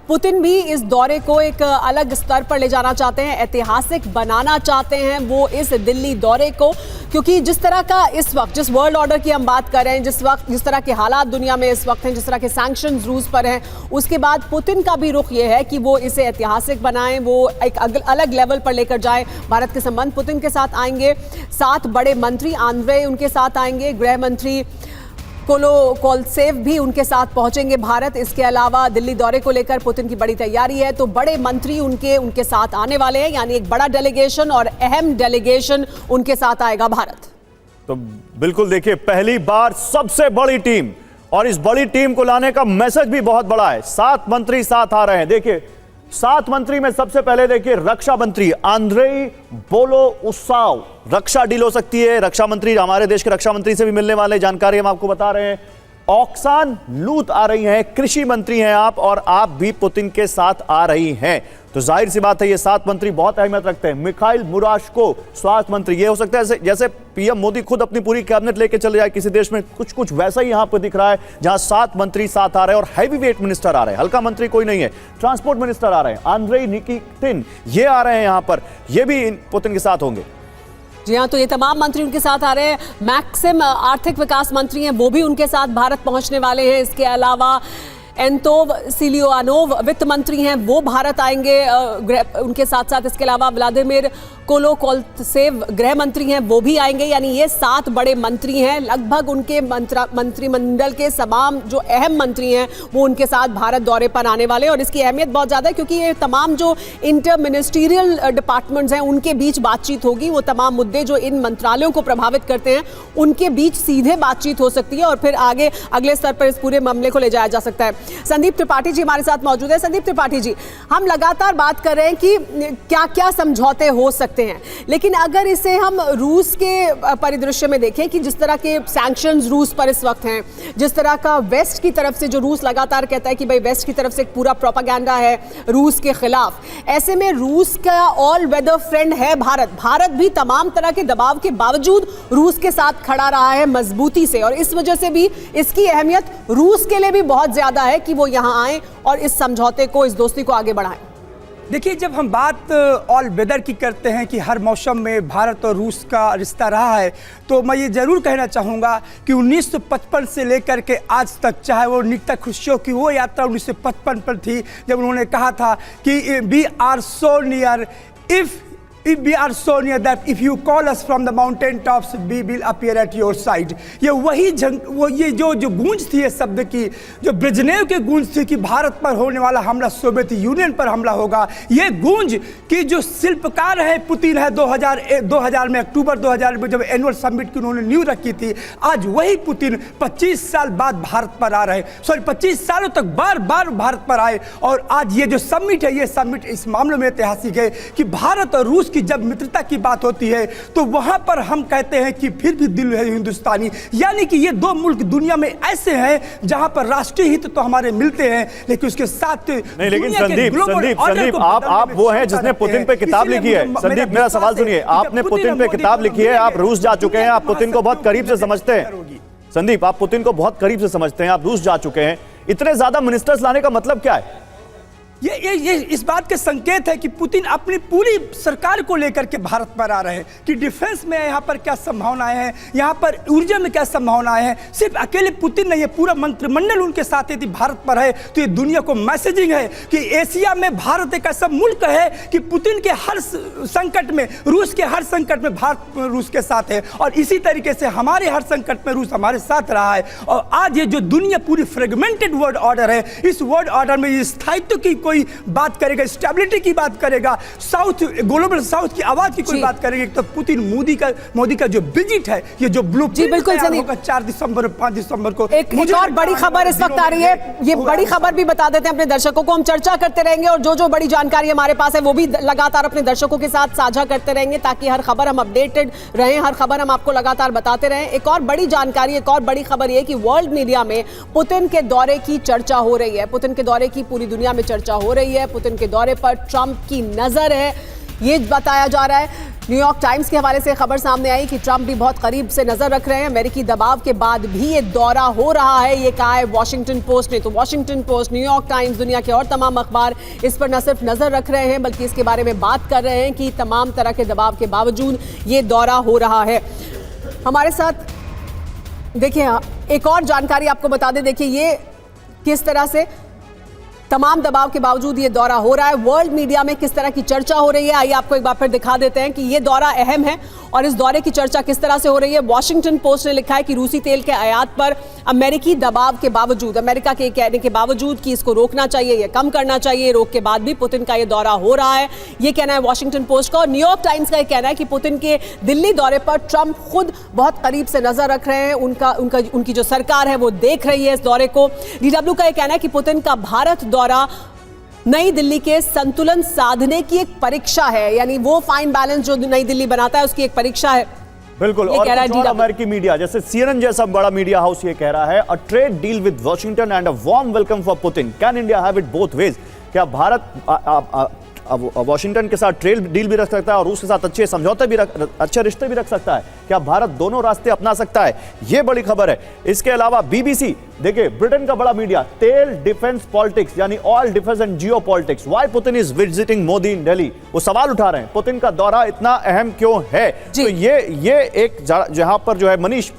Putin भी इस दौरे को एक अलग स्तर पर ले जाना चाहते हैं, ऐतिहासिक बनाना चाहते हैं वो इस दिल्ली दौरे को, क्योंकि जिस तरह का इस वक्त, जिस वर्ल्ड ऑर्डर की हम बात कर रहे हैं, जिस तरह के हालात दुनिया में इस वक्त हैं, जिस तरह के सैंक्शंस रूस पर हैं, उसके बाद पुतिन का भी रुख ये है कि वो इसे ऐतिहासिक बनाएं, वो एक अलग लेवल पर लेकर जाएं भारत के संबंध। पुतिन के साथ आएंगे 7 बड़े मंत्री, आंद्रे उनके साथ आएंगे, गृह मंत्री कोलोकोलसेव भी उनके साथ पहुंचेंगे भारत। इसके अलावा दिल्ली दौरे को लेकर पुतिन की बड़ी तैयारी है, तो बड़े मंत्री उनके साथ आने वाले हैं, यानी एक बड़ा डेलीगेशन और अहम डेलीगेशन उनके साथ आएगा भारत। तो बिल्कुल देखिए, पहली बार सबसे बड़ी टीम, और इस बड़ी टीम को लाने का मैसेज भी बहुत बड़ा है। 7 मंत्री साथ आ रहे हैं। देखिए 7 मंत्री में सबसे पहले देखिए रक्षा मंत्री आंद्रेई बोलोउसाव, रक्षा डील हो सकती है, रक्षा मंत्री हमारे देश के रक्षा मंत्री से भी मिलने वाले, जानकारी हम आपको बता रहे हैं। ऑक्सान लूत आ रही हैं, कृषि मंत्री हैं आप, और आप भी पुतिन के साथ आ रही हैं, तो जाहिर सी बात है ये 7 मंत्री बहुत अहमियत रखते हैं। मिखाइल मुराशको स्वास्थ्य मंत्री, ये हो सकता है जैसे पीएम मोदी खुद अपनी पूरी कैबिनेट लेके चले जाए किसी देश में, कुछ वैसा ही यहां पर दिख रहा है, जहां 7 मंत्री साथ आ रहे हैं और हैवी वेट मिनिस्टर आ रहे हैं, हल्का मंत्री कोई नहीं है, ट्रांसपोर्ट मिनिस्टर आ रहे हैं, आंद्रेई निकिटिन ये आ रहे हैं यहां पर, ये भी पुतिन के साथ होंगे। जी हाँ, तो ये तमाम मंत्री उनके साथ आ रहे हैं। मैक्सिम आर्थिक विकास मंत्री हैं, वो भी उनके साथ भारत पहुंचने वाले हैं। इसके अलावा एंतोव सिलियोनोव वित्त मंत्री हैं, वो भारत आएंगे उनके साथ साथ। इसके अलावा व्लादिमीर कोलोकोलसेव गृह मंत्री हैं, वो भी आएंगे, यानी ये 7 बड़े मंत्री हैं। लगभग उनके मंत्रिमंडल के तमाम जो अहम मंत्री हैं वो उनके साथ भारत दौरे पर आने वाले हैं। और इसकी अहमियत बहुत ज़्यादा है क्योंकि ये तमाम जो इंटर मिनिस्ट्रियल डिपार्टमेंट्स हैं उनके बीच बातचीत होगी। वो तमाम मुद्दे जो इन मंत्रालयों को प्रभावित करते हैं उनके बीच सीधे बातचीत हो सकती है और फिर आगे अगले स्तर पर इस पूरे मामले को ले जाया जा सकता है। संदीप त्रिपाठी जी हमारे साथ मौजूद है। संदीप त्रिपाठी जी, हम लगातार बात कर रहे हैं कि क्या क्या समझौते हो सकते हैं, लेकिन अगर इसे हम रूस के परिदृश्य में देखें कि जिस तरह के सैंक्शंस रूस पर इस वक्त हैं, जिस तरह का वेस्ट की तरफ से, जो रूस लगातार कहता है कि भाई वेस्ट की तरफ से एक पूरा प्रोपागेंडा है रूस के खिलाफ, ऐसे में रूस का ऑल वेदर फ्रेंड है भारत भी तमाम तरह के दबाव के बावजूद रूस के साथ खड़ा रहा है मजबूती से, और इस वजह से भी इसकी अहमियत रूस के लिए भी बहुत ज्यादा है कि वो यहां आए और इस समझौते को, इस दोस्ती को आगे बढ़ाएं। देखिए, जब हम बात ऑल वेदर की करते हैं कि हर मौसम में भारत और रूस का रिश्ता रहा है, तो मैं ये ज़रूर कहना चाहूँगा कि 1955 से लेकर के आज तक, चाहे वो निकिता क्रुश्चेव की वो यात्रा 1955 पर थी जब उन्होंने कहा था कि we are so near, if we are so near that if you call us from the mountain tops we will appear at your side। ये वही ये जो गूंज थी, ये शब्द की जो ब्रेजनेव के गूंज थी कि भारत पर होने वाला हमला सोवियत यूनियन पर हमला होगा, ये गूंज की जो शिल्पकार है पुतिन है 2000 में, अक्टूबर 2000 में जब एनुअल समिट की उन्होंने नींव रखी थी, आज वही पुतिन 25 साल बाद भारत पर आ रहे, 25 सालों तक बार बार भारत पर आए, और आज ये जो समिट है, ये समिट इस मामले में ऐतिहासिक है कि भारत और रूस कि जब मित्रता की बात होती है तो वहां पर हम कहते हैं कि फिर भी दिल है हिंदुस्तानी, यानी कि ये 2 मुल्क दुनिया में ऐसे हैं जहां पर राष्ट्रीय हित तो हमारे मिलते हैं, लेकिन उसके साथ नहीं। लेकिन संदीप आप वो हैं जिसने पुतिन पे किताब लिखी है। संदीप, मेरा सवाल सुनिए, आपने पुतिन पे किताब लिखी है, आप रूस जा चुके हैं, आप पुतिन को बहुत करीब से समझते हैं। संदीप, आप पुतिन को बहुत करीब से समझते हैं, आप रूस जा चुके हैं, इतने ज्यादा मिनिस्टर्स लाने का मतलब क्या है? ये इस बात के संकेत है कि पुतिन अपनी पूरी सरकार को लेकर के भारत पर आ रहे हैं कि डिफेंस में यहाँ पर क्या संभावनाएं हैं, यहाँ पर ऊर्जा में क्या संभावनाएं हैं। सिर्फ अकेले पुतिन नहीं है, पूरा मंत्रिमंडल उनके साथ यदि भारत पर है तो ये दुनिया को मैसेजिंग है कि एशिया में भारत एक ऐसा मुल्क है कि पुतिन के हर संकट में, रूस के हर संकट में भारत रूस के साथ है, और इसी तरीके से हमारे हर संकट में रूस हमारे साथ रहा है। और आज ये जो दुनिया पूरी फ्रेगमेंटेड वर्ल्ड ऑर्डर है, इस वर्ल्ड ऑर्डर में स्थायित्व की कोई बात करेगा, स्टेबिलिटी की बात करेगा, साउथ ग्लोबल साउथ की आवाज की कोई बात करेगा, तो पुतिन मोदी का जो विजिट है, ये जो ब्लूप्रिंट होगा 4 दिसंबर 5 दिसंबर को। एक और बड़ी खबर इस वक्त आ रही है, ये बड़ी खबर भी बता देते हैं अपने दर्शकों को, हम चर्चा करते रहेंगे और जो बड़ी जानकारी हमारे पास है वो भी लगातार अपने दर्शकों के साथ साझा करते रहेंगे ताकि हर खबर हम अपडेटेड रहें, हर खबर हम आपको लगातार बताते रहें। एक और बड़ी जानकारी, एक और बड़ी खबर ये कि वर्ल्ड मीडिया में पुतिन के दौरे की चर्चा हो रही है, पुतिन के दौरे की पूरी दुनिया में चर्चा हो रही है, पुतिन के दौरे पर ट्रंप की नजर है। ये बताया जा रहा है। न्यूयॉर्क टाइम्स के हवाले से खबर सामने आई कि ट्रंप भी बहुत करीब से नजर रख रहे हैं। अमेरिकी दबाव के बाद भी ये दौरा हो रहा है, ये कहा है वॉशिंगटन पोस्ट ने। तो वॉशिंगटन पोस्ट, न्यूयॉर्क टाइम्स, दुनिया के और तमाम अखबार इस पर न सिर्फ नजर रख रहे हैं बल्कि इसके बारे में बात कर रहे हैं कि तमाम तरह के दबाव के बावजूद ये दौरा हो रहा है। हमारे साथ देखिए एक और जानकारी आपको बता दें, देखिए ये किस तरह से तमाम दबाव के बावजूद ये दौरा हो रहा है। वर्ल्ड मीडिया में किस तरह की चर्चा हो रही है, आइए आपको एक बार फिर दिखा देते हैं कि ये दौरा अहम है और इस दौरे की चर्चा किस तरह से हो रही है। वॉशिंगटन पोस्ट ने लिखा है कि रूसी तेल के आयात पर अमेरिकी दबाव के बावजूद, अमेरिका के कहने के बावजूद कि इसको रोकना चाहिए या कम करना चाहिए, रोक के बाद भी पुतिन का ये दौरा हो रहा है, ये कहना है वॉशिंगटन पोस्ट का। और न्यूयॉर्क टाइम्स का ये कहना है कि पुतिन के दिल्ली दौरे पर ट्रंप खुद बहुत करीब से नजर रख रहे हैं, उनकी जो सरकार है वो देख रही है इस दौरे को। डीडब्ल्यू का ये कहना है कि पुतिन का भारत दौरा नई दिल्ली के संतुलन साधने की एक परीक्षा है, यानी वो फाइन बैलेंस जो नई दिल्ली बनाता है उसकी एक परीक्षा है। बिल्कुल। और अमेरिकी मीडिया जैसे CNN जैसा बड़ा मीडिया हाउस ये कह रहा है, अ trade deal with Washington and a warm welcome for Putin, can India have it both ways. क्या भारत वॉशिंगटन के साथ ट्रेड डील भी रख सकता है और रूस के साथ अच्छे समझौते भी अच्छे रिश्ते भी रख सकता है? क्या भारत दोनों रास्ते अपना सकता है? यह बड़ी खबर है। इसके अलावा BBC, देखिए ब्रिटेन का बड़ा मीडिया, तेल डिफेंस पॉलिटिक्स यानी oil defence and geopolitics, why Putin is visiting Modi in Delhi. वो सवाल उठा रहे हैं पुतिन का दौरा इतना अहम क्यों है। तो ये एक जहां पर जो है मनीष